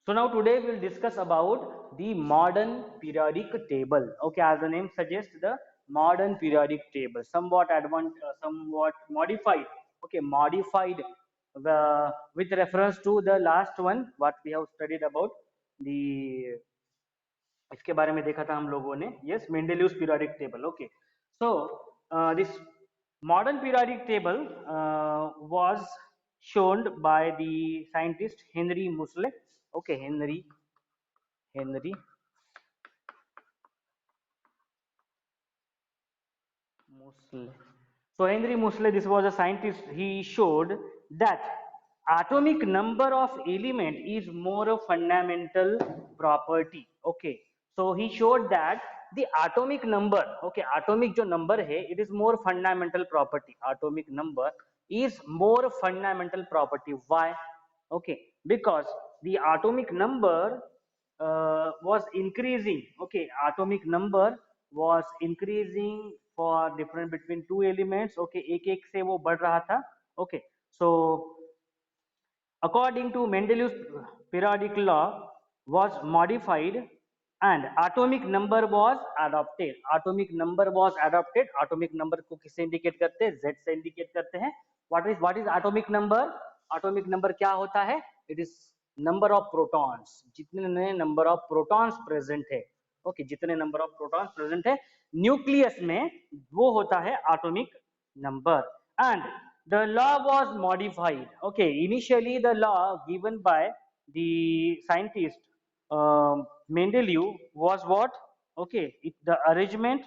So now today we will discuss about the modern periodic table. Okay, as the name suggests, the modern periodic table, somewhat modified. Okay, modified with reference to the last one, what we have studied about the इसके बारे में देखा था हम लोगों ने. Yes, Mendeleev's periodic table. Okay, so this modern periodic table was shown by the scientist Henry Moseley. Okay, Henry Moseley. So Henry Moseley, this was a scientist. He showed that atomic number of element is more a fundamental property. Okay. So he showed that the atomic number, okay, atomic जो number है, it is more fundamental property. Atomic number is more fundamental property. Why? Okay, because the atomic number was increasing. Okay, atomic number was increasing for different between two elements. Okay, एक एक से वो बढ़ रहा था. Okay, so according to Mendeleev's periodic law was modified and atomic number was adopted. Atomic number was adopted. Atomic number को किससे indicate करते हैं? Z से indicate करते हैं. What is atomic number? Atomic number क्या होता है? It is number of protons. जितने number of protons present है. Okay, जितने number of protons present है न्यूक्लियस में वो होता है atomic number. And the law was modified. Okay, initially the law given by the scientist Mendeleev was what? Okay, the arrangement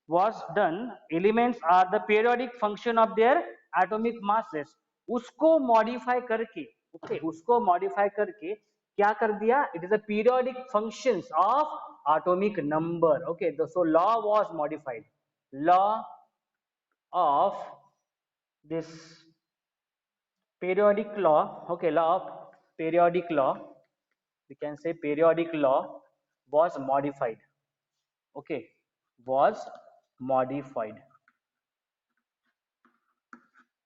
was done. Elements are the periodic function of their atomic masses. उसको modify करके, okay, उसको modify करके क्या कर दिया? It is the periodic functions of atomic number. Okay, so law was modified. Law of this periodic law, okay, law of periodic law, we can say periodic law was modified. Okay, was modified.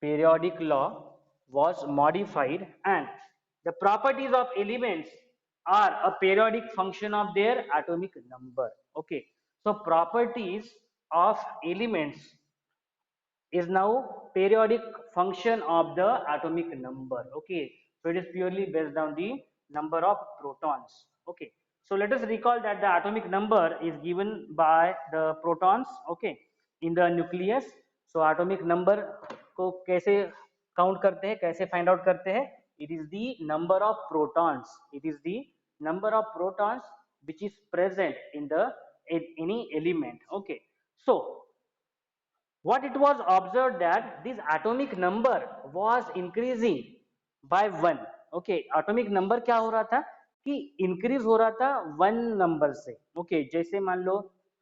Periodic law was modified and the properties of elements are a periodic function of their atomic number. Okay, so properties of elements is now periodic function of the atomic number. Okay, so it is purely based on the number of protons. Okay, so let us recall that the atomic number is given by the protons, okay, in the nucleus. So atomic number को कैसे count करते हैं, कैसे find out करते हैं? It is the number of protons. It is the number of protons which is present in the any element. Okay, so what it was observed that this atomic number was increasing by 1. Okay, atomic number क्या हो रहा था कि increase हो रहा था 1 number से. Okay, जैसे मान लो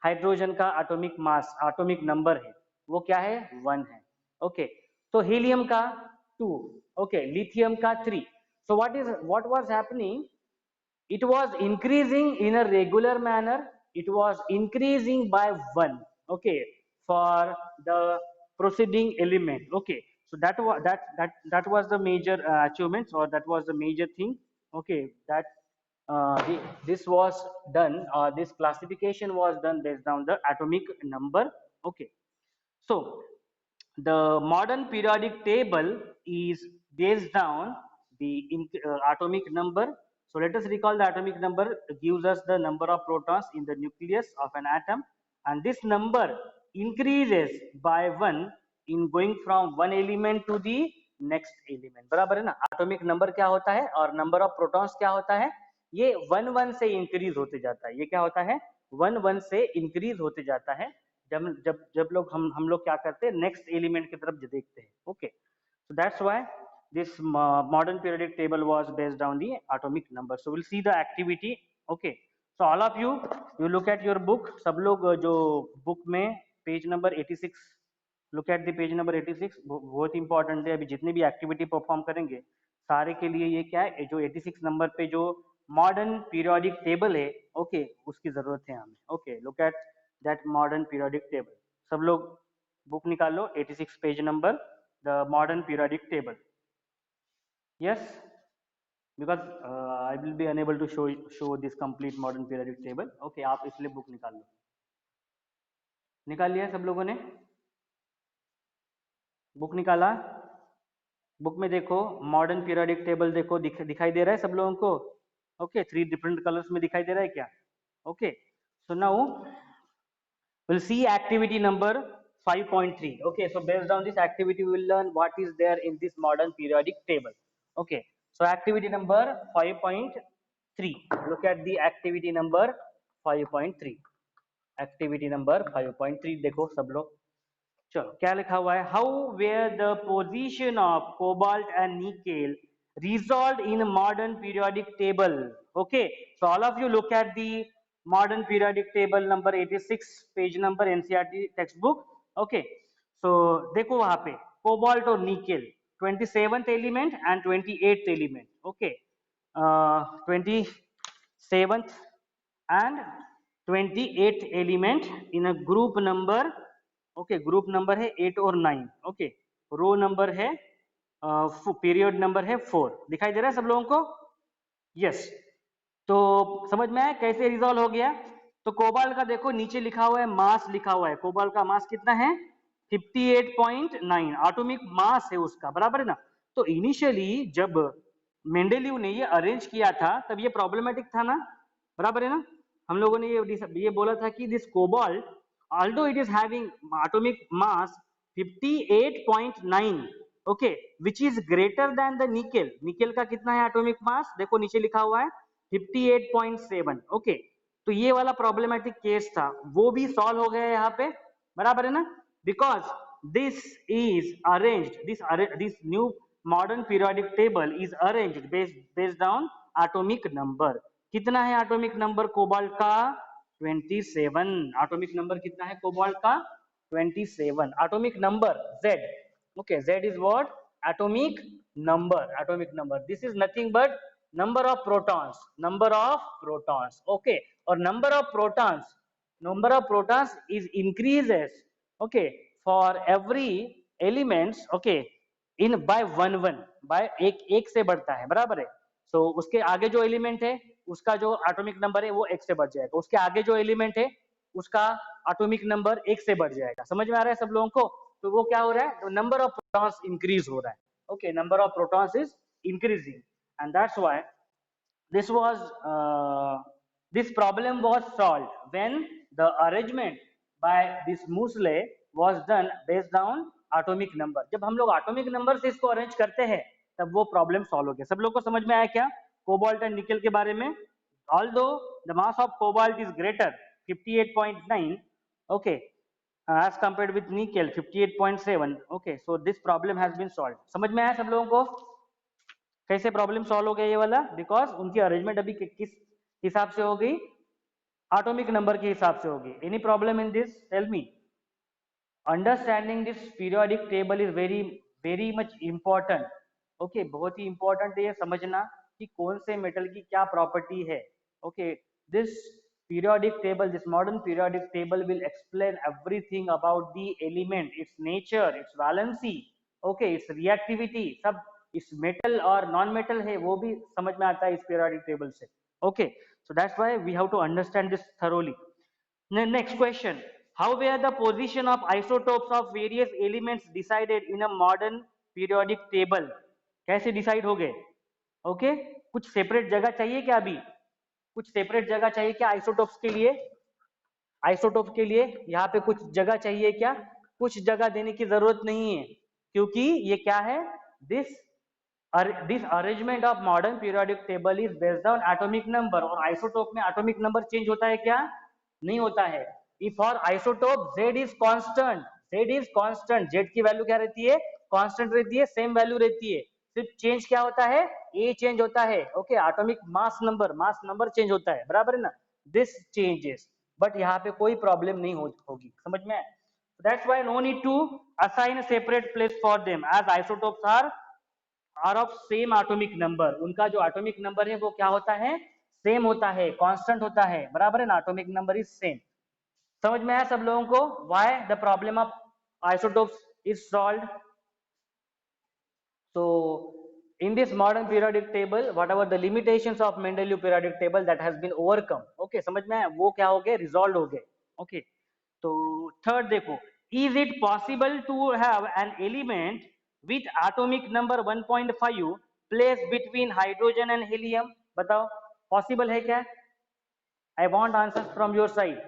हाइड्रोजन का एटॉमिक मास, एटॉमिक नंबर है वो क्या है? 1 है. Okay, तो हीलियम का 2. Okay, लिथियम का 3. So what was happening? It was increasing in a regular manner. It was increasing by 1. Okay, for the proceeding element. Okay, so that was the major achievements, or that was the major thing. Okay, that this was done, or this classification was done based on the atomic number. Okay, so the modern periodic table is based on the atomic number. So let us recall the atomic number gives us the number of protons in the nucleus of an atom, and this number increases by 1 in going from one element to the next element. बराबर है ना? atomic number क्या होता है और number of protons क्या होता है? ये 1 से increase होते जाता है. ये क्या होता है? 1 से increase होते जाता है. जब जब जब लोग हम लोग क्या करते हैं? नेक्स्ट एलिमेंट की तरफ देखते हैं. Okay, so that's why this modern periodic table was based on the atomic number. So we'll see the activity. Okay, so all of you look at your book. सब लोग जो बुक में page number 86, look at the page number 86. बहुत important है. अभी जितने भी activity perform करेंगे सारे के लिए ये क्या है? जो 86 नंबर पे जो मॉडर्न पीरियोडिक टेबल है, ओके, उसकी जरूरत है हमें. Okay, look at that modern periodic table. सब लोग बुक निकाल लो, 86 page number, the modern periodic table. Yes, because I will be enable to show this complete modern periodic table. Okay, आप इसलिए बुक निकाल लो। निकाल लिया सब लोगों ने? बुक निकाला? बुक में देखो मॉडर्न पीरियोडिक टेबल देखो, दिखाई दे रहा है सब लोगों को? ओके, 3 डिफरेंट कलर्स में दिखाई दे रहा है क्या? Okay, so now we'll see activity number 5.3. Okay, so based on this activity we will learn what is there in this modern periodic table. Okay, so activity number 5.3, look at the activity number 5.3. activity number 5.3 देखो सब लोग, चलो क्या लिखा हुआ है? How where the position of cobalt and nickel resolved in modern periodic table. Okay, so all of you look at the modern periodic table number 86 page number NCERT textbook. Okay, so देखो वहां पे cobalt और nickel 27th element and 28th element. Okay, 27th and 28th element in a group number. Okay, group number है 8 और 9. Okay, रो number है period number है 4. दिखाई दे रहा है सब लोगों को? यस, तो समझ में आया कैसे रिजॉल्व हो गया? तो कोबाल्ट का देखो नीचे लिखा हुआ है, मास लिखा हुआ है, कोबाल्ट का मास कितना है? 58.9 एटॉमिक मास है उसका, बराबर है ना? तो इनिशियली जब मेंडेलीव ने ये अरेंज किया था तब ये प्रॉब्लमेटिक था ना, बराबर है ना? हम लोगों ने ये बोला था कि this cobalt although it is having atomic mass 58.9, okay, which is greater than the nickel. Nickel का कितना है एटॉमिक मास? देखो नीचे लिखा हुआ है 58.7. ओके, तो ये वाला प्रॉब्लमेटिक केस था, वो भी सॉल्व हो गया यहाँ पे, बराबर है ना? Because this is arranged, this new modern periodic table is arranged based on atomic number. कितना है एटॉमिक नंबर कोबाल्ट का? 27. एटॉमिक नंबर कितना है कोबाल्ट का? 27. Atomic number Z. Okay, Z is what? Atomic number. Atomic number. This is nothing but number of protons. Number of protons. Okay, or number of protons is increases. Okay, for every elements. Okay, in by 1 by एक से बढ़ता है, बराबर है? So उसके आगे जो element है उसका जो एटॉमिक नंबर है वो एक से बढ़ जाएगा, उसके आगे जो एलिमेंट है उसका एटॉमिक नंबर एक से बढ़ जाएगा. समझ में आ रहा है सब लोगों को? तो वो क्या हो रहा है? नंबर ऑफ प्रोटॉन्स इंक्रीज हो रहा है. Okay, number of protons is increasing and that's why this problem was solved when the arrangement by this Moseley was done based on atomic number. जब हम लोग atomic number से इसको arrange करते हैं तब वो प्रॉब्लम सॉल्व हो गया. सब लोग को समझ में आया क्या कोबाल्ट एंड निकेल के बारे में? Although the mass of cobalt is greater 58.9, okay, as compared with nickel 58.7. okay, so this problem has been solved. समझ में आया सब लोगों को कैसे प्रॉब्लम सॉल्व हो गया ये वाला? बिकॉज उनकी अरेंजमेंट अभी किस हिसाब से हो गई? एटॉमिक नंबर के हिसाब से होगी. Any problem in this? Tell me. Understanding this periodic table is very very much important. Okay, बहुत ही इंपॉर्टेंट है ये समझना कि कौन से मेटल की क्या प्रॉपर्टी है. Okay, this periodic table, this modern periodic table will explain everything about the element, its nature, its valency, okay, its reactivity, सब इस मेटल और नॉन मेटल है वो भी समझ में आता है इस पीरियोडिक टेबल से. Okay, so that's why we have to understand this thoroughly. Next question, how where the position of isotopes of various elements decided in a modern periodic table? कैसे डिसाइड हो गए? ओके, कुछ separate जगह चाहिए क्या? अभी कुछ सेपरेट जगह चाहिए क्या आइसोटोप्स के लिए? आइसोटोप के लिए यहाँ पे कुछ जगह चाहिए क्या? कुछ जगह देने की जरूरत नहीं है, क्योंकि ये क्या है? This arrangement of modern periodic table is based on atomic number. और आइसोटोप में एटॉमिक नंबर चेंज होता है क्या? नहीं होता है. If for isotope Z is constant, Z की वैल्यू क्या रहती है? कांस्टेंट रहती है, सेम वैल्यू रहती है. सिर्फ चेंज क्या होता है? ए चेंज होता है. Okay, atomic mass number change होता है, बराबर है ना? दिस चेंजेस, बट यहाँ पे कोई प्रॉब्लम नहीं होगी. समझ में? That's why no need to assign a separate place for them as isotopes are of same atomic number. उनका जो एटॉमिक नंबर है वो क्या होता है? सेम होता है, कांस्टेंट होता है, बराबर है ना? Atomic number is same. समझ में आया सब लोगों को why the problem of isotopes is solved? So in this modern periodic table whatever the limitations of Mendeleev periodic table that has been overcome. Okay, समझ में आया वो क्या हो गए, resolved हो गए. Okay, तो third देखो, is it possible to have an element with atomic number 1.5 placed between hydrogen and helium? बताओ possible है क्या? I want answers from your side.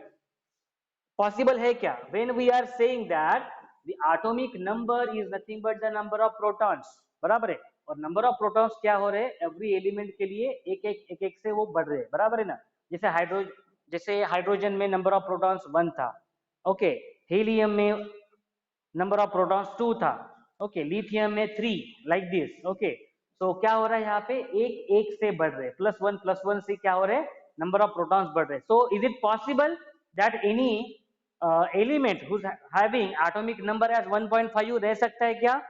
Possible है क्या? When we are saying that the atomic number is nothing but the number of protons, बराबर है, और number of protons क्या हो रहे हैं, every element के लिए एक एक से वो बढ़ रहे हैं, बराबर है ना. जैसे हाइड्रोजन में number of protons 1 था, ओके, हीलियम में number of protons 2 था, ओके, लिथियम में 3, लाइक दिस. ओके, तो क्या हो रहा है यहाँ पे, एक एक से बढ़ रहे, प्लस वन से क्या हो रहे हैं, नंबर ऑफ प्रोटॉन्स बढ़ रहे. So is it possible that any element who's having atomic number as 1.5 रह सकता है क्या?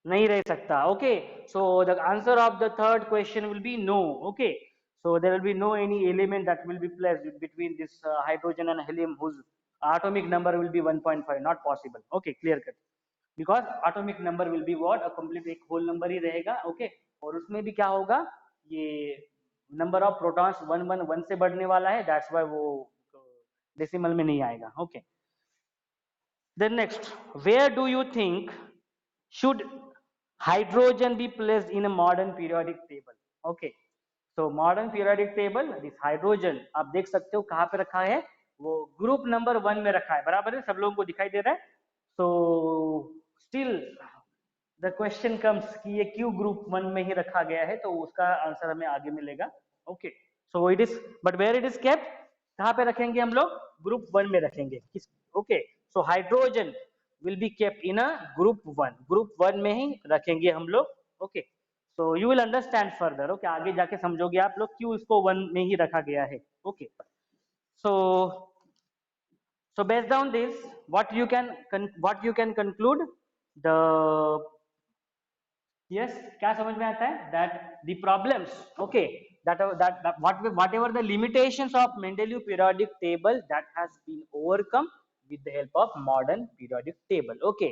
नहीं रह सकता. Okay, so the answer of the third question will be no. Okay, so there will be no any element that will be placed between this hydrogen and helium whose atomic number will be 1.5. Not possible. Okay, clear cut. Because atomic number will be what, a complete एक whole number ही रहेगा. Okay, और उसमें भी क्या होगा, ये number of protons 1 से बढ़ने वाला है, that's why वो डेसिमल में नहीं आएगा. Okay, then next, where do you think should hydrogen be placed in a modern periodic table? Okay, so modern periodic table, this hydrogen आप देख सकते हो कहाँ पे रखा है, वो ग्रुप नंबर 1 में रखा है, बराबर है, सब लोगों को दिखाई दे रहा है. so still the question comes कि ये क्यों ग्रुप 1 में ही रखा गया है, तो उसका आंसर हमें आगे मिलेगा. Okay, so it is, but where it is kept, कहाँ पे रखेंगे हम लोग, ग्रुप 1 में रखेंगे. Okay, so hydrogen will be kept in a group 1 में ही रखेंगे हम लोग. Okay, so you will understand further. Okay, आगे जाके समझोगे आप लोग क्यों इसको 1 में ही रखा गया है. Okay, so based on this, what you can conclude, the yes, क्या समझ में आता है, that the problems, okay, that whatever the limitations of Mendeleev periodic table that has been overcome with the help of modern periodic table. Okay,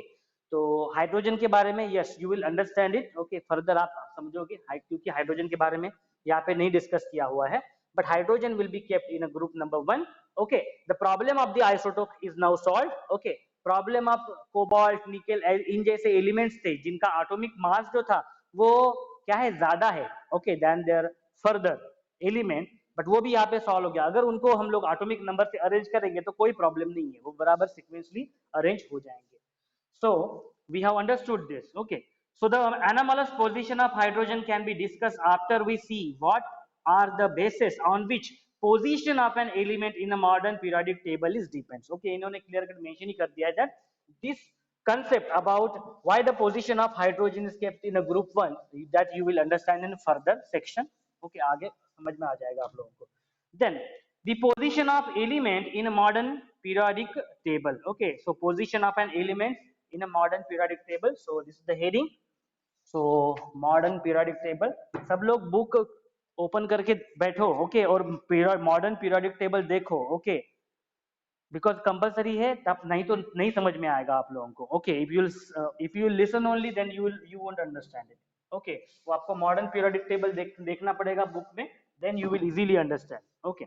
तो hydrogen के बारे में yes you will understand it. Okay, further आप समझोगे, क्योंकि hydrogen के बारे में यहाँ पे नहीं डिस्कस किया हुआ है, but hydrogen will be kept in a group number 1. Okay, the problem of the isotope is now solved. Okay, problem of cobalt, nickel, इन जैसे एलिमेंट्स थे जिनका एटॉमिक मास जो था वो क्या है, ज्यादा है, okay, then there further element, but वो भी यहाँ पे सॉल्व हो गया. अगर उनको हम लोग एटॉमिक नंबर से अरेंज करेंगे तो कोई प्रॉब्लम नहीं है, वो बराबर सीक्वेंसली अरेंज हो जाएंगे. So we have understood this. Okay, so the anomalous position of hydrogen can be discussed after we see what are the bases on which position of an element in a modern periodic table is depends. Okay, इन्होंने clear cut mention ही कर दिया है that this concept about why the position of hydrogen is kept in a group 1, that you will understand in further section. Okay, आगे समझ में आ जाएगा आप लोगों को. Then the position of element in a modern periodic table. Okay, so position of an element in a modern periodic table. So this is the heading. So modern periodic table, सब लोग book open करके बैठो. Okay, और modern periodic table देखो. Okay, because compulsory है, तब नहीं तो नहीं समझ में आएगा आप लोगों को. Okay, if you listen only then you won't understand it. Okay, वो आपको मॉडर्न पीरियोडिक टेबल देखना पड़ेगा बुक में, then you will easily understand. Okay,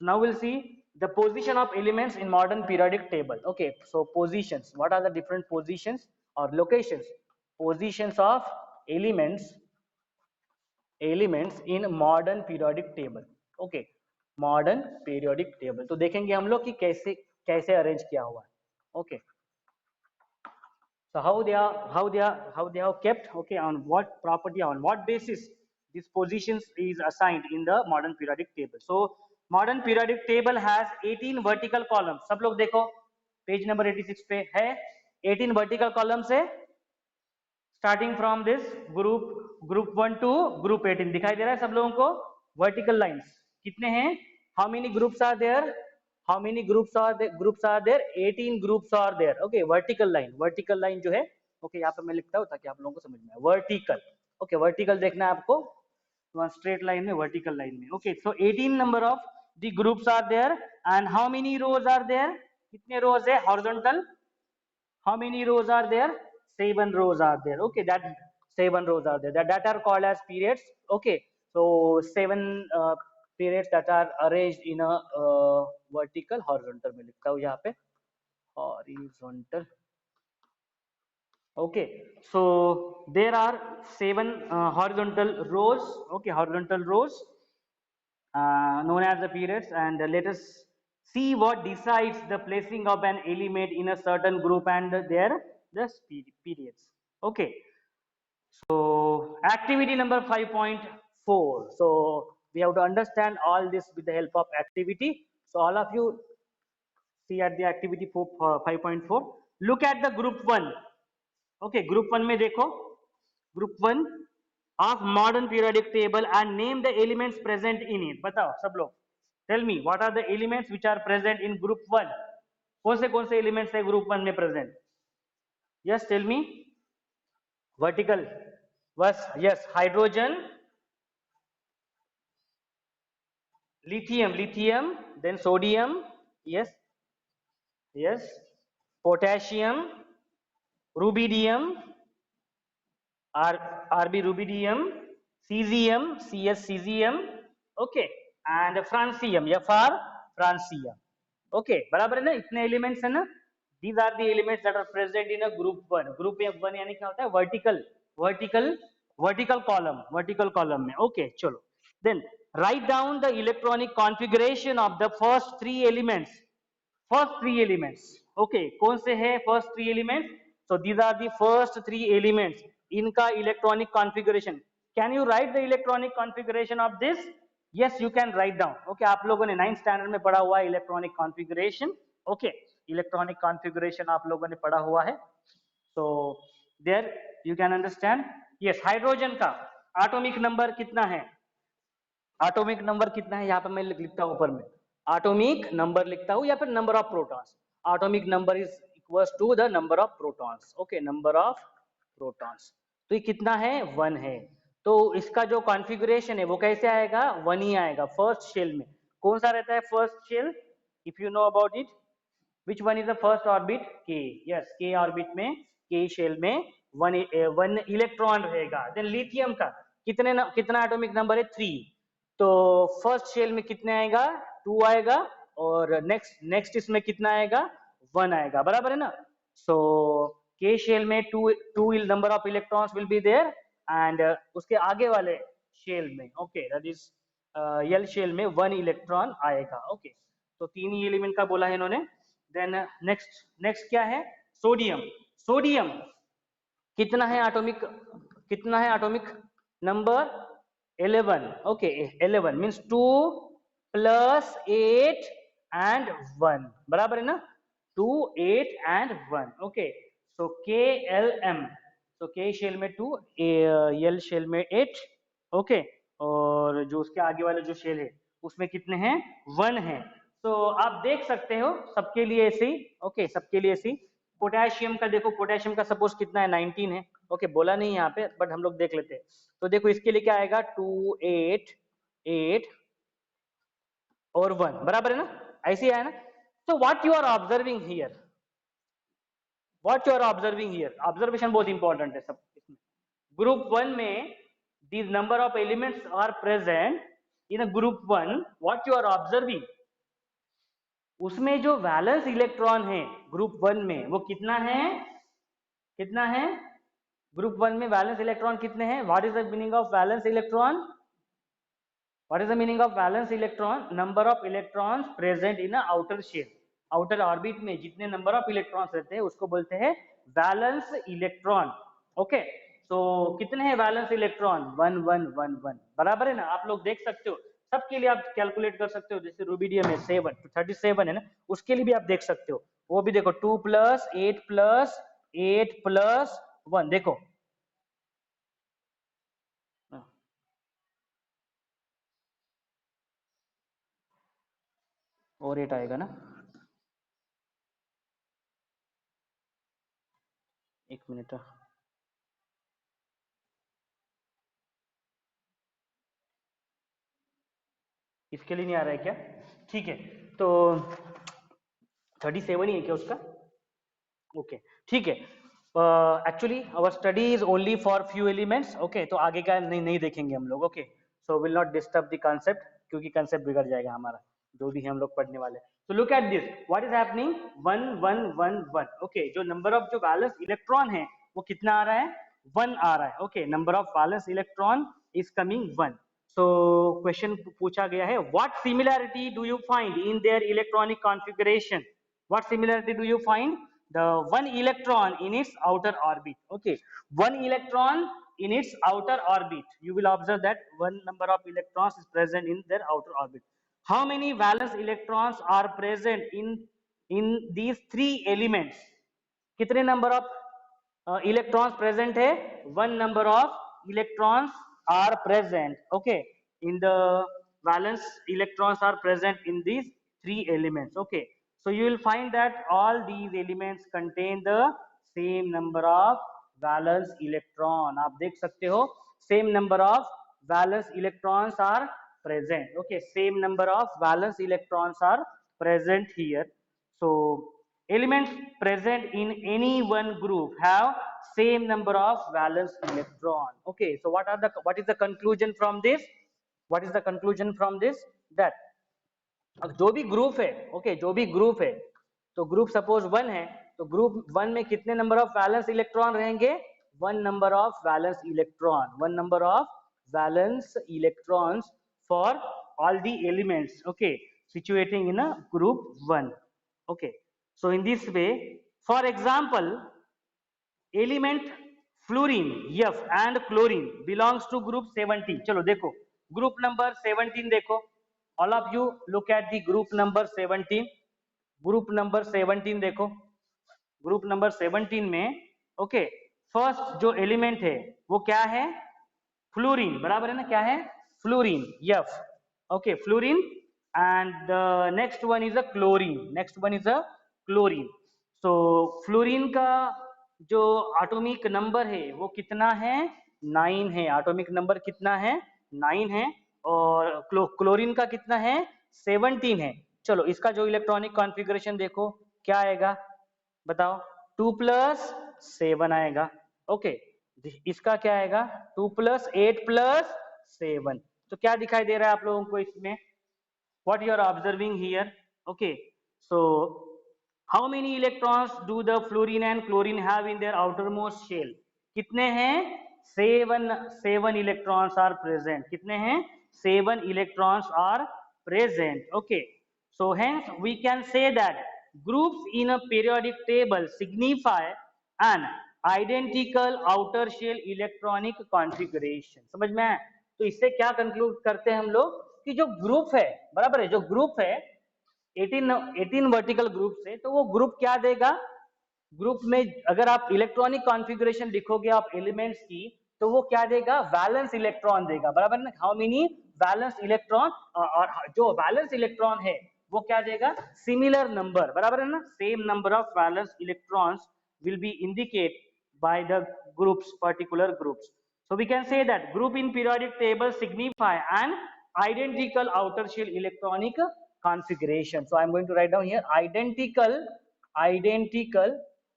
now will see the position of elements in modern periodic table. Okay, so positions, what are the different positions or locations, positions of elements in modern periodic table. Okay, modern periodic table, तो देखेंगे हम लोग कि कैसे arrange किया हुआ है. Okay, so how they are kept. Okay, on what property, on what basis these positions is assigned in the modern periodic table. So modern periodic table has 18 vertical columns. सब लोग देखो पेज नंबर 86 पे है 18 vertical columns है, starting from this group 1 to group 18. दिखाई दे रहा है सब लोगों को. वर्टिकल लाइंस कितने हैं, how many groups are there, 18 groups are there. Okay, vertical line जो है, ओके, यहाँ पे मैं लिखता हूँ ताकि आप लोगों को समझ में आए. वर्टिकल, ओके, वर्टिकल देखना है आपको, स्ट्रेट लाइन में, वर्टिकल लाइन में. Okay, so 18 number of the groups are there and how many rows are there, कितने रोज है horizontal, how many rows are there, 7 rows are there. Okay, that 7 rows are there that are called as periods. Okay, so 7 periods that are arranged in a vertical horizontal में लिखता हूँ यहाँ पे horizontal. Okay, so there are 7 horizontal rows. Okay, horizontal rows known as the periods, and let us see what decides the placing of an element in a certain group and their the periods. Okay, so activity number 5.4. So we have to understand all this with the help of activity. So all of you see at the activity 5.4. Look at the group 1. Okay, group 1 में देखो, group 1 of modern periodic table and name the elements present in it. बताओ सब लोग, tell me what are the elements which are present in group 1. कौन से elements है group 1 में present? Yes, tell me. Vertical was yes, hydrogen, lithium, then sodium, yes, potassium, rubidium, Rb rubidium, cesium, Cs cesium, okay, and francium, Fr francium. Okay, बराबर है ना, इतने elements है ना. These are the elements that are present in a group 1. Group 1 यानी क्या होता है? Vertical column में. Okay, चलो. Then write down the electronic configuration of the first 3 elements. Okay, कौन से है first 3 elements? So these are the first 3 elements. इनका electronic configuration. Can you write the electronic configuration of this? Yes, you can write down. Okay, आप लोगों ने 9th standard में पढ़ा हुआ है electronic configuration. Okay, electronic configuration आप लोगों ने पढ़ा हुआ है. So there you can understand. Yes, hydrogen का atomic number कितना है? एटॉमिक नंबर कितना है यहाँ पे मैं लिखता हूँ ऊपर में, एटॉमिक नंबर लिखता हूँ या फिर number of protons. Atomic number is equals to the number of protons. Okay, number of protons. तो ये कितना है? 1 है. तो इसका जो कॉन्फ़िगरेशन है वो कैसे आएगा? 1 ही आएगा. फर्स्ट शेल में कौन सा रहता है? First shell, if you know about it, which one is the first orbit? K. Yes, K orbit में, K शेल में 1 इलेक्ट्रॉन रहेगा. देन लिथियम का कितना एटॉमिक नंबर है? 3. तो फर्स्ट शेल में कितने आएगा? 2 आएगा. और नेक्स्ट इसमें कितना आएगा? 1 आएगा. बराबर है ना. सो K शेल में 2 number of electrons will be there, and उसके आगे वाले शेल में, okay, that is L shell में 1 इलेक्ट्रॉन आएगा. ओके, तो 3 ही एलिमेंट का बोला है इन्होंने. देन नेक्स्ट क्या है? सोडियम कितना है atomic number? 11. Okay, 11 means 2 plus 8 and 1. बराबर है ना. 2, 8 एंड 1. ओके, सो KLM, तो K शेल में 2, L शेल में 8. ओके, और जो उसके आगे वाले जो शेल है उसमें कितने हैं? 1 है. तो आप देख सकते हो सबके लिए ऐसे ही. ओके, सबके लिए ऐसे ही. पोटेशियम का देखो, पोटेशियम का सपोज कितना है? 19 है. ओके, बोला नहीं यहाँ पे, बट हम लोग देख लेते हैं. तो देखो इसके लिए क्या आएगा? 2, 8 और 1. बराबर है ना. ऐसे ही आया ना. तो what you are observing here, observation बहुत इंपॉर्टेंट है सब इसमें. ग्रुप 1 में these number of elements are present in a group 1. what you are observing, उसमें जो वैलेंस इलेक्ट्रॉन है ग्रुप 1 में वो कितना है? ग्रुप 1 में वैलेंस इलेक्ट्रॉन कितने हैं? What is the meaning of valence electron? Number of electrons present in outer shell. Outer orbit में जितने नंबर ऑफ इलेक्ट्रॉन्स रहते हैं उसको बोलते हैं वैलेंस इलेक्ट्रॉन. ओके, तो कितने हैं वैलेंस इलेक्ट्रॉन? 1 1 1 1. बराबर है ना. आप लोग देख सकते हो, सबके लिए आप कैलकुलेट कर सकते हो. जैसे रूबिडियम है 7, 37 है ना, उसके लिए भी आप देख सकते हो. वो भी देखो 2 प्लस 8 प्लस 8 प्लस 1. देखो और 8 आएगा ना. एक मिनट, इसके लिए नहीं आ रहा है क्या? ठीक है, तो 37 ही है क्या उसका? ओके, ठीक है. Actually our study is only for few elements, okay, तो आगे का नहीं देखेंगे हम लोग, okay, so will not disturb the concept, क्योंकि कंसेप्ट बिगड़ जाएगा हमारा जो भी हम लोग पढ़ने वाले। तो look at this, what is happening, 1 1 1 1, okay, जो नंबर ऑफ जो वैलेंस इलेक्ट्रॉन है वो कितना आ रहा है, 1 आ रहा है, okay, number of valence electron is coming 1। So question पूछा गया है, what similarity do you find in their electronic configuration, what similarity do you find, the one electron in its outer orbit, okay, one electron in its outer orbit, you will observe that one number of electrons is present in their outer orbit. How many valence electrons are present in these three elements, कितने number of electrons present है, one number of electrons are present, okay, in the valence electrons are present in these three elements, okay, so you will find that all these elements contain the same number of valence electron, आप देख सकते हो same number of valence electrons are present, okay, same number of valence electrons are present here. So elements present in any one group have same number of valence electron, okay, so what is the conclusion from this, what is the conclusion from this, that जो भी group है, okay, जो भी group है, तो group suppose 1 है, तो group 1 में कितने नंबर ऑफ वैलेंस इलेक्ट्रॉन रहेंगे, 1 number of valence electron, 1 number of valence electrons for all the elements, okay, situating in a group 1, okay, so in this way, for example, element fluorine F and chlorine belongs to group 17, चलो देखो group number 17 देखो, all of you look at the group number 17, group number 17 देखो, group number 17 में, okay, first जो element है वो क्या है, फ्लोरीन, बराबर है ना, क्या है, fluorine F, okay, fluorine, and next one is a chlorine, next one is a chlorine, so fluorine का जो एटॉमिक नंबर है वो कितना है, 9 है, एटॉमिक नंबर कितना है, 9 है, और क्लोरीन का कितना है, 17 है, चलो इसका जो इलेक्ट्रॉनिक कॉन्फ़िगरेशन देखो क्या आएगा, बताओ, 2 प्लस 7 आएगा, ओके, इसका क्या आएगा, 2 प्लस 8 प्लस 7, तो क्या दिखाई दे रहा है आप लोगों को इसमें, what you are observing here, okay, so how many electrons do the fluorine and chlorine have in their outermost shell, कितने हैं, 7 electrons are present, कितने हैं, 7 electrons are present, okay, so hence we can say that groups in a periodic table signify an identical outer shell electronic configuration, समझ में आया, तो इससे क्या कंक्लूड करते हैं हम लोग कि जो ग्रुप है, बराबर है, जो ग्रुप है 18 वर्टिकल ग्रुप से, तो वो ग्रुप क्या देगा, ग्रुप में अगर आप इलेक्ट्रॉनिक कॉन्फ़िगरेशन लिखोगे आप एलिमेंट्स की, तो वो क्या देगा, वैलेंस इलेक्ट्रॉन देगा, बराबर ना, हाउ मेनी वैलेंस इलेक्ट्रॉन, और जो वैलेंस इलेक्ट्रॉन है वो क्या देगा, सिमिलर नंबर, बराबर है ना, same number of valence electrons will be indicate by the groups, particular groups, so we can say that group in periodic table signify an identical outer shell electronic configuration, so I am going to write down here identical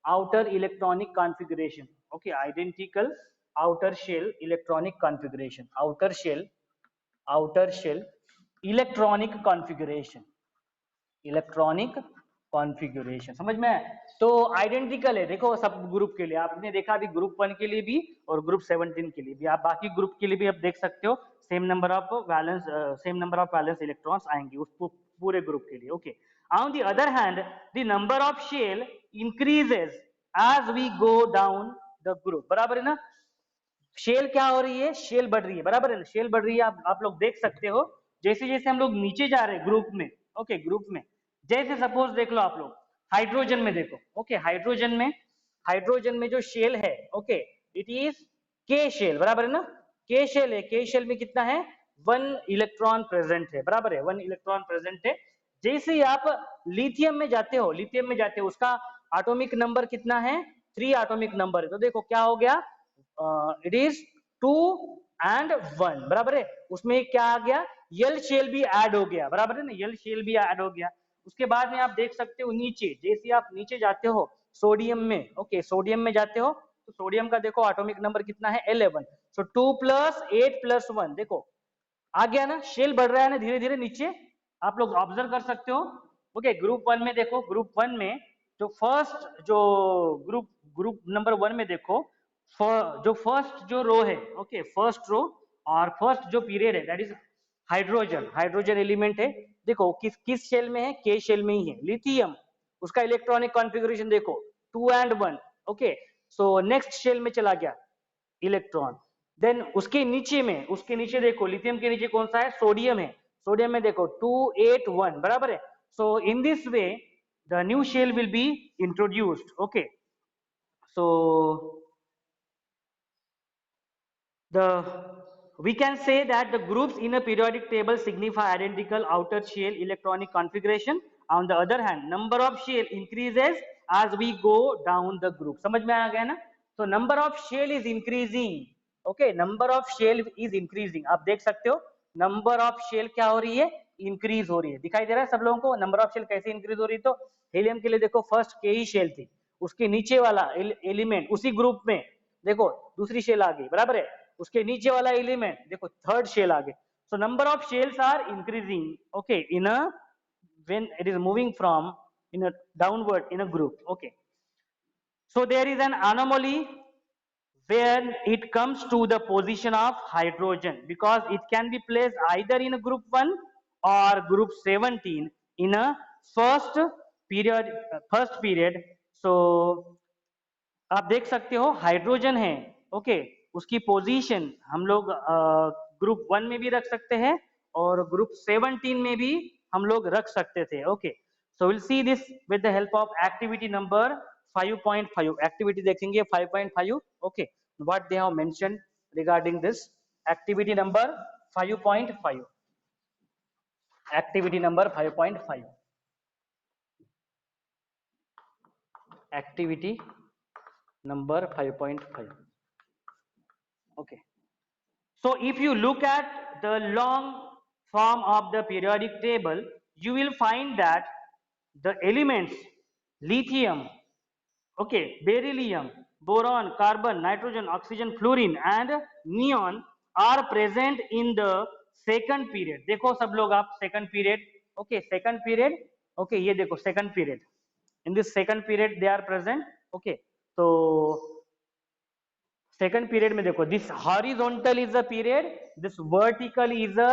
outer electronic configuration, okay, identical outer shell electronic configuration, outer shell electronic configuration, electronic configuration, समझ में, तो identical है, देखो सब group के लिए आपने देखा अभी ग्रुप 1 के लिए भी और ग्रुप 17 के लिए भी, आप बाकी ग्रुप के लिए भी आप देख सकते हो same number of valence electrons आएंगे उस पूरे ग्रुप के लिए, okay, on the other hand the number of shell increases as we go down the group, बराबर है ना, शेल क्या हो रही है, शेल बढ़ रही है, बराबर है ना, शेल बढ़ रही है, आप लोग देख सकते हो जैसे जैसे हम लोग नीचे जा रहे हैं ग्रुप में, ओके, ग्रुप में जैसे सपोज देख लो आप लोग हाइड्रोजन में देखो, ओके, हाइड्रोजन में जो शेल है, ओके, इट इज के शेल, बराबर है ना, के शेल है, के शेल में कितना है, 1 इलेक्ट्रॉन प्रेजेंट है, बराबर है, 1 इलेक्ट्रॉन प्रेजेंट है, जैसे ही आप लिथियम में जाते हो, उसका एटॉमिक नंबर कितना है, 3 एटॉमिक नंबर है, तो देखो क्या हो गया, इट इज 2 एंड 1, बराबर है, उसमें क्या आ गया, यल शेल भी ऐड हो गया, बराबर है ना, यल शेल भी ऐड हो गया, उसके बाद में आप देख सकते हो नीचे, जैसे आप नीचे जाते हो सोडियम में, ओके सोडियम में जाते हो तो सोडियम का देखो एटॉमिक नंबर कितना है 11, सो 2 + 8 + 1 देखो आ गया ना, शेल बढ़ रहा है ना धीरे धीरे नीचे, आप लोग ऑब्जर्व कर सकते हो। ओके ग्रुप वन में देखो, ग्रुप वन में जो ग्रुप ग्रुप नंबर वन में देखो जो फर्स्ट जो रो है, ओके फर्स्ट रो और फर्स्ट जो पीरियड है that is hydrogen, hydrogen element है। देखो किस किस शेल में है, के शेल में ही है। लिथियम उसका इलेक्ट्रॉनिक कॉन्फ़िगरेशन देखो 2 and 1, okay so next shell में चला गया इलेक्ट्रॉन। देन उसके नीचे देखो लिथियम के नीचे कौन सा है, सोडियम है। सोडियम में देखो 2 8 1 बराबर है। So in this way the new shell will be introduced, okay so the we can say that the groups in a periodic table signify identical outer shell electronic configuration. On the other hand, number of shell increases as we go down the group. समझ में आ गया ना? So number of shell is increasing. Okay, number of shell is increasing. आप देख सकते हो number of shell क्या हो रही है, इंक्रीज हो रही है। दिखाई दे रहा है सब लोगों को नंबर ऑफ शेल कैसे इंक्रीज हो रही है? तो हीलियम के लिए देखो फर्स्ट के ही शेल थी, उसके नीचे वाला एलिमेंट उसी ग्रुप में देखो दूसरी शेल आ गई बराबर है, उसके नीचे वाला एलिमेंट देखो थर्ड शेल आ गए। So number of shells are increasing, okay in a when it is moving from in a downward in a group, okay so there is an anomaly when it comes to the position of hydrogen because it can be placed either in a group 1 or group 17 in a first period so आप देख सकते हो hydrogen है, okay उसकी position हम लोग group 1 में भी रख सकते हैं और ग्रुप 17 में भी हम लोग रख सकते थे, okay so will see this with the help of activity number 5.5। Activity देखेंगे 5.5, okay what they have mentioned regarding this activity number 5.5। Activity number 5.5, activity number 5.5, okay so if you look at the long form of the periodic table you will find that the elements lithium, okay beryllium, boron, carbon, nitrogen, oxygen, fluorine and neon are present in the second period। देखो सब लोग आप second period, okay second period, okay ये देखो second period, in this second period they are present, okay तो second period में देखो this horizontal is a period, this vertical is a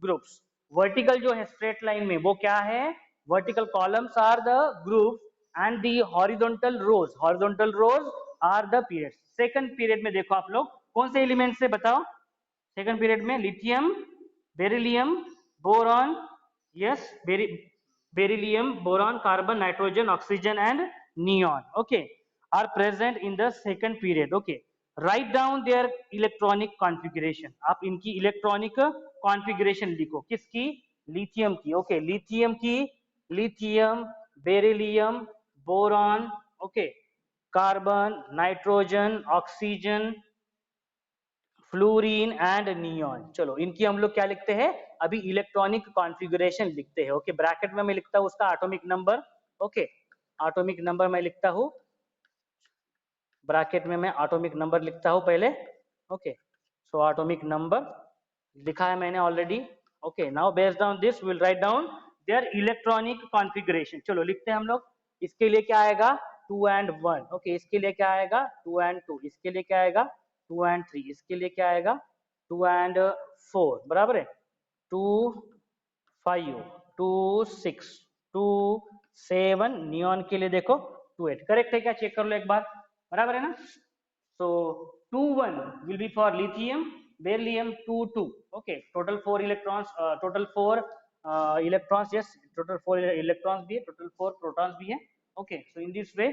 groups. Vertical जो है स्ट्रेट लाइन में वो क्या है, vertical columns are the groups and the horizontal rows are the periods. Second period में देखो आप लोग कौन से एलिमेंट से बताओ, सेकंड पीरियड में lithium, beryllium, boron, yes beryllium, boron, carbon, nitrogen, oxygen and neon, okay are present in the second period, okay write down their electronic configuration। आप इनकी इलेक्ट्रॉनिक कॉन्फ़िगरेशन लिखो, किसकी, लिथियम की, ओके लिथियम की, lithium, beryllium, boron, okay carbon, nitrogen, oxygen, fluorine and neon. चलो इनकी हम लोग क्या लिखते हैं, अभी इलेक्ट्रॉनिक कॉन्फ़िगरेशन लिखते हैं, ओके ब्रैकेट में मैं लिखता हूं उसका atomic number, okay atomic number मैं लिखता हूं, ब्रैकेट में मैं एटॉमिक नंबर लिखता हूं पहले, ओके सो एटॉमिक नंबर लिखा है मैंने already, okay now based on this will write down their electronic configuration. चलो लिखते हैं हम लोग, इसके लिए क्या आएगा 2 and 1, ओके इसके लिए क्या आएगा 2 and 2, इसके लिए क्या आएगा 2 and 3, इसके लिए क्या आएगा 2 and 4 बराबर है 2 5 2 6 2 7, नियॉन के लिए देखो 2 8, करेक्ट है क्या, चेक कर लो एक बार, बराबर है ना। सो 2 1 will be for lithium, beryllium 2 2, okay total 4 electrons, total 4 electrons, yes total 4 electrons भी है, टोटल 4 प्रोटॉन्स भी है, okay so in this way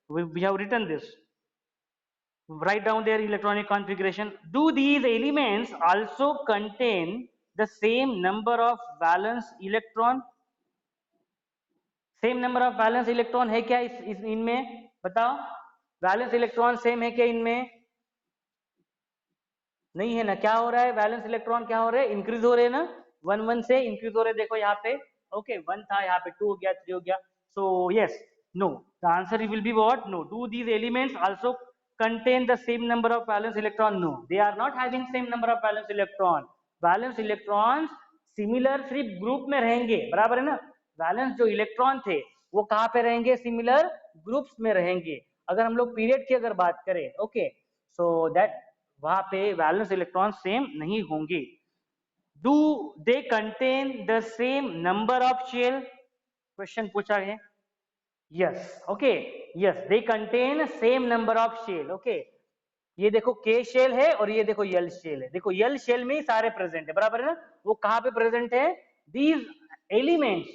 we have written this, write down their electronic configuration। Do these elements also contain the same number of valence electron? Same number of valence electron है क्या इनमें, बताओ valence electron same है क्या इनमें, नहीं है ना, क्या हो रहा है वैलेंस इलेक्ट्रॉन क्या हो रहे हैं, इंक्रीज हो रहे हैं ना, 1 1 से इंक्रीज हो रहे हैं, देखो यहाँ पे ओके 1 था यहाँ पे 2 हो गया 3 हो गया, so yes No. The answer will be what? No. Do these elements also contain the same number of valence electron? No. They are not having same number of valence electron. Valence electrons similar सिर्फ group में रहेंगे, बराबर है ना. Valence जो electron थे वो कहाँ पे रहेंगे? सिमिलर ग्रुप्स में रहेंगे. अगर हम लोग पीरियड की अगर बात करें, ओके, सो दैट वहां पे वैलेंस इलेक्ट्रॉन सेम नहीं होंगे. Do they contain the same number of shell? Question पूछा है. Yes, okay, yes, they contain same number of shell. Okay, ये देखो के शेल है और ये देखो यल शेल है. देखो यल शेल में ही सारे प्रेजेंट है, बराबर है ना. वो कहाँ पे प्रेजेंट है? These elements,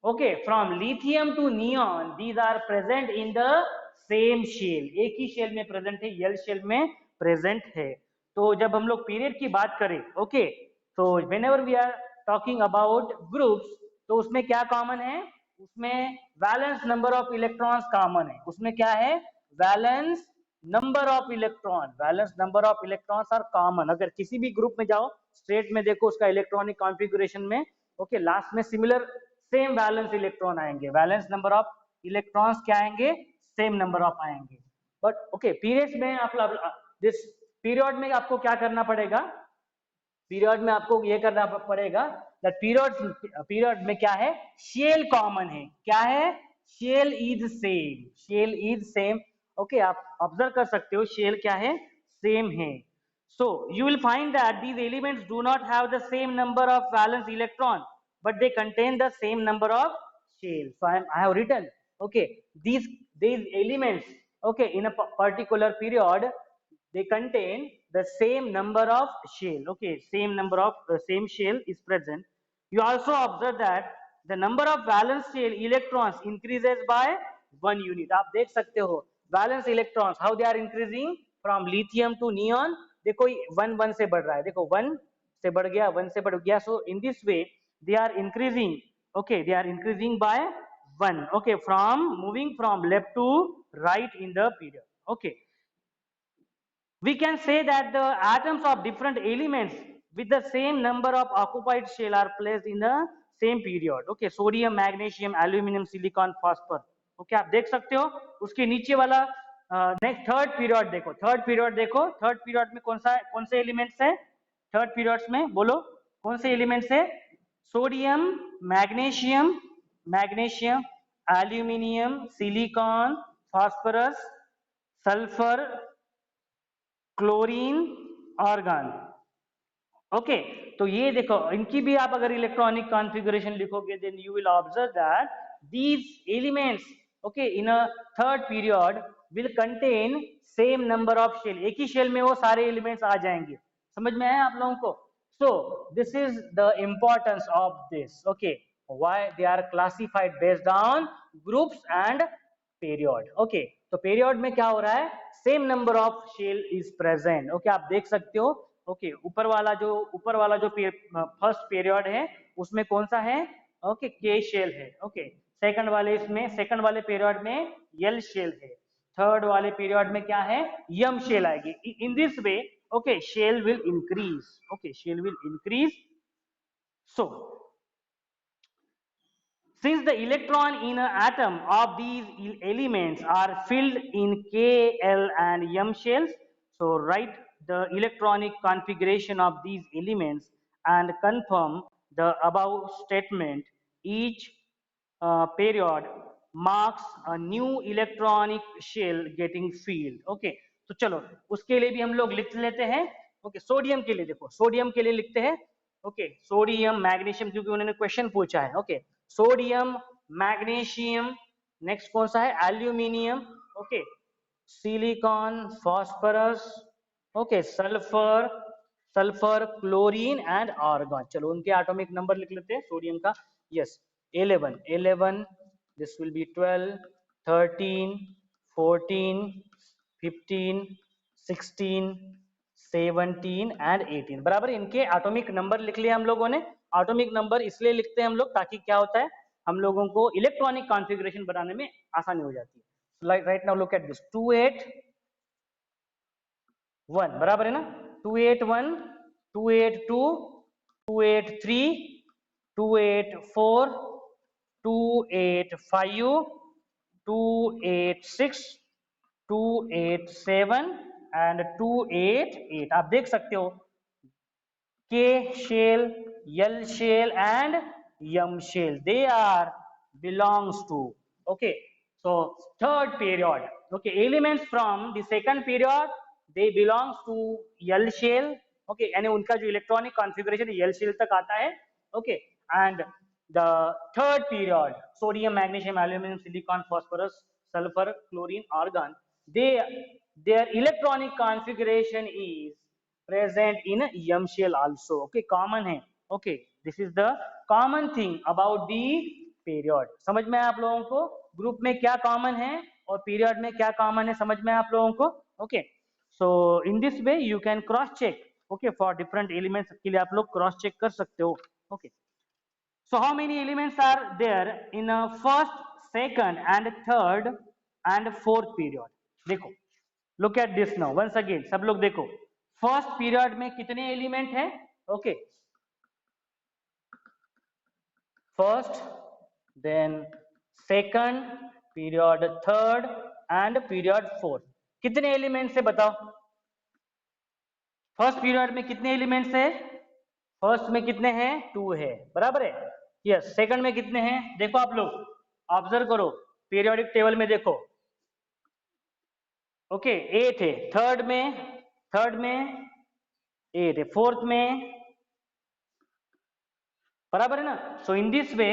okay, from lithium to neon, these are present in the same shell. एक ही शेल में प्रेजेंट है, यल शेल में प्रेजेंट है. तो जब हम लोग पीरियड की बात करें, ओके, तो whenever we are talking about groups, तो उसमें क्या कॉमन है? उसमें valence number of electrons common है. उसमें क्या है? Valence number of electron. Valence number of electrons are common. अगर किसी भी ग्रुप में जाओ, स्ट्रेट में देखो उसका इलेक्ट्रॉनिक कॉन्फ़िगरेशन में, ओके, लास्ट में सिमिलर सेम वैलेंस इलेक्ट्रॉन आएंगे. वैलेंस नंबर ऑफ इलेक्ट्रॉन्स क्या आएंगे? सेम नंबर ऑफ आएंगे. बट ओके, पीरियड्स में आप दिस पीरियड में आपको क्या करना पड़ेगा? पीरियड में आपको ये करना पड़ेगा दैट पीरियड में क्या है? शेल कॉमन है. क्या है? Shell is same. Shell is same. Okay, आप ऑब्जर्व कर सकते हो शेल क्या है? सेम है. So you will find that these elements do not have the same number of valence electron, but they contain the same number of shell. So I have written, okay, these elements, okay, in a particular period, they contain the same number of shell. Okay, same number of same shell is present. You also observe that the number of valence shell electrons increases by 1 unit. आप देख सकते हो valence electrons how they are increasing from lithium to neon. देखो 1 से बढ़ रहा है. देखो 1 से बढ़ गया, 1 से बढ़ गया. So in this way they are increasing. Okay, they are increasing by 1. Okay, from moving from left to right in the period. Okay, we can say that the atoms of different elements with the same number of occupied shell are placed in the same period. Okay, sodium, magnesium, aluminum, silicon, phosphor. Okay, आप देख सकते हो उसके नीचे वाला next third period देखो. Third period देखो, third period में कौन से एलिमेंट्स है? थर्ड पीरियड्स में बोलो कौन से एलिमेंट्स है? Sodium, magnesium, aluminium, silicon, phosphorus, sulphur, chlorine, argon. Okay, तो ये देखो इनकी भी आप अगर इलेक्ट्रॉनिक कॉन्फ़िगरेशन लिखोगे then you will observe that these elements, okay, in a third period will contain same number of shell. एक ही शेल में वो सारे एलिमेंट्स आ जाएंगे. समझ में आया आप लोगों को? So this is the importance of this. Okay, why they are classified based on groups and period. Okay, तो पीरियड में क्या हो रहा है? Same number of shell is present. Okay, आप देख सकते हो. ओके, ऊपर वाला जो फर्स्ट पीरियड है उसमें कौन सा है? ओके, के शेल है. ओके, सेकंड वाले पीरियड में यल शेल है. थर्ड वाले पीरियड में क्या है? यम शेल आएगी. In this way, okay, shell will increase. Okay, shell will increase. So since the electron in an atom of these elements are filled in K, L and M shells, so write the electronic configuration of these elements and confirm the above statement. Each period marks a new electronic shell getting filled. Okay, तो चलो उसके लिए भी हम लोग लिख लेते हैं. ओके, सोडियम के लिए देखो, सोडियम के लिए लिखते हैं. ओके, सोडियम, मैग्नीशियम, क्योंकि उन्होंने क्वेश्चन पूछा है. ओके, सोडियम, मैग्नीशियम, नेक्स्ट कौन सा है? Aluminium. Okay, silicon, phosphorus, okay, sulphur, chlorine and argon. चलो उनके एटॉमिक नंबर लिख लेते हैं सोडियम का. Yes, 11, this will be 12, 13, 14, 15, 16, 17 and 18. बराबर, इनके एटॉमिक नंबर लिख लिया हम लोगों ने. एटॉमिक नंबर इसलिए लिखते हैं हम लोग ताकि क्या होता है, हम लोगों को इलेक्ट्रॉनिक कॉन्फ़िगरेशन बनाने में आसानी हो जाती है. Right now look at this. 281, बराबर है ना? 281, 282, 283, 284, 285, 286, 287 एंड 288। आप देख सकते हो K shell, L shell and M shell. They are belongs to. Okay. So third period. Okay. Elements from the second period they belongs to L shell. Okay. यानी उनका जो इलेक्ट्रॉनिक कॉन्फ़िगरेशन L shell तक आता है. Okay. And the third period sodium, magnesium, aluminum, silicon, phosphorus, sulfur, chlorine, argon. Their electronic configuration is present in M shell also. Okay, common है. Okay, this is the common thing about the period. समझ में आप लोगों को group में क्या common है और पीरियड में क्या कॉमन है, समझ में आप लोगों को. Okay, so in this way you can cross check. Okay, for different elements के लिए आप लोग क्रॉस चेक कर सकते हो. Okay, so how many elements are there in a first, second and third and fourth period? देखो, look at this now once again. सब लोग देखो, फर्स्ट पीरियड में कितने एलिमेंट हैं? Okay, first, then second period, third and period fourth. कितने elements है बताओ? फर्स्ट पीरियड में कितने एलिमेंट्स है? फर्स्ट में कितने हैं? 2 है, बराबर है. यस. सेकंड में कितने हैं? देखो आप लोग ऑब्जर्व करो, पीरियोडिक टेबल में देखो. ओके, 8 है. थर्ड में 8 है. फोर्थ में, बराबर है ना. So in this way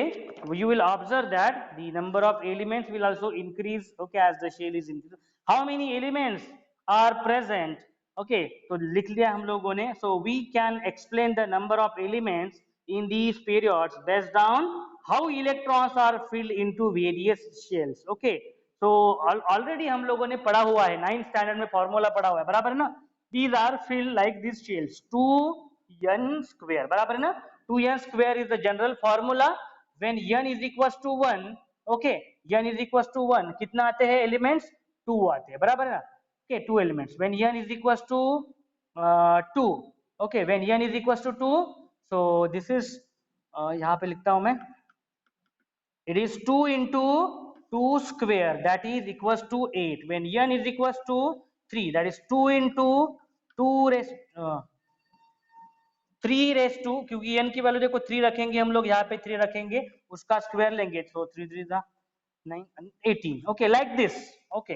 you will observe that the number of elements will also increase, okay, as the shell is increased. How many elements are present? Okay, तो लिख लिया हम लोगों ने. So we can explain the number of elements in these periods based on how electrons are filled into various shells. Okay, so already हम लोगों ने पढ़ा हुआ है, 9th स्टैंडर्ड में फॉर्मूला पढ़ा हुआ है, बराबर है ना. These are filled like these shells, 2n square, बराबर है ना. 2n square is the general formula when n is equals to 1. okay, n is equals to 1 कितना आते हैं एलिमेंट्स? 2 आते हैं, बराबर है ना. okay, 2 elements when n is equals to 2. okay, when n is equals to 2, so this is यहाँ पे लिखता हूं मैं, it is 2 into 2 square that is equals to 8. when n is equals to 3, that is 2 into 2 raised 3 raise to, क्योंकि n की value देखो 3 रखेंगे हम लोग, यहाँ पे 3 रखेंगे, उसका स्क्वायर लेंगे, तो 3 3 9 18. Okay, like this. Okay,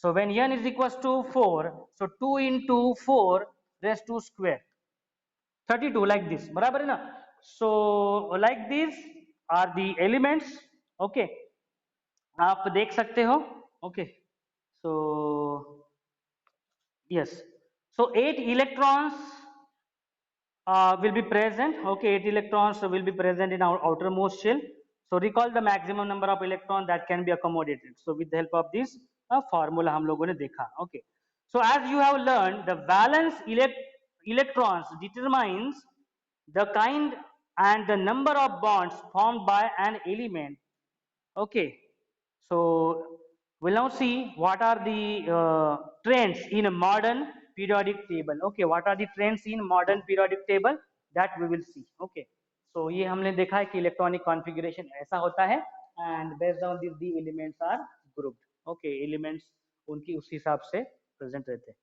so when n is equals to 4, so 2 into 4 raise to square 32, like this, बराबर है ना. So like this are the elements. Okay, आप देख सकते हो. Okay, so yes, so 8 electrons will be present. Okay, 8 electrons will be present in our outermost shell. So recall the maximum number of electrons that can be accommodated. So with the help of this formula हम लोगों ने देखा. Okay, so as you have learned, the valence electrons determines the kind and the number of bonds formed by an element. Okay, so we'll now see what are the trends in a modern periodic table. Okay, what are the trends in modern periodic table, that we will see. Okay, so ये हमने देखा है कि electronic configuration ऐसा होता है, and based on this the elements are grouped. Okay, elements उनकी उस हिसाब से प्रेजेंट रहते हैं.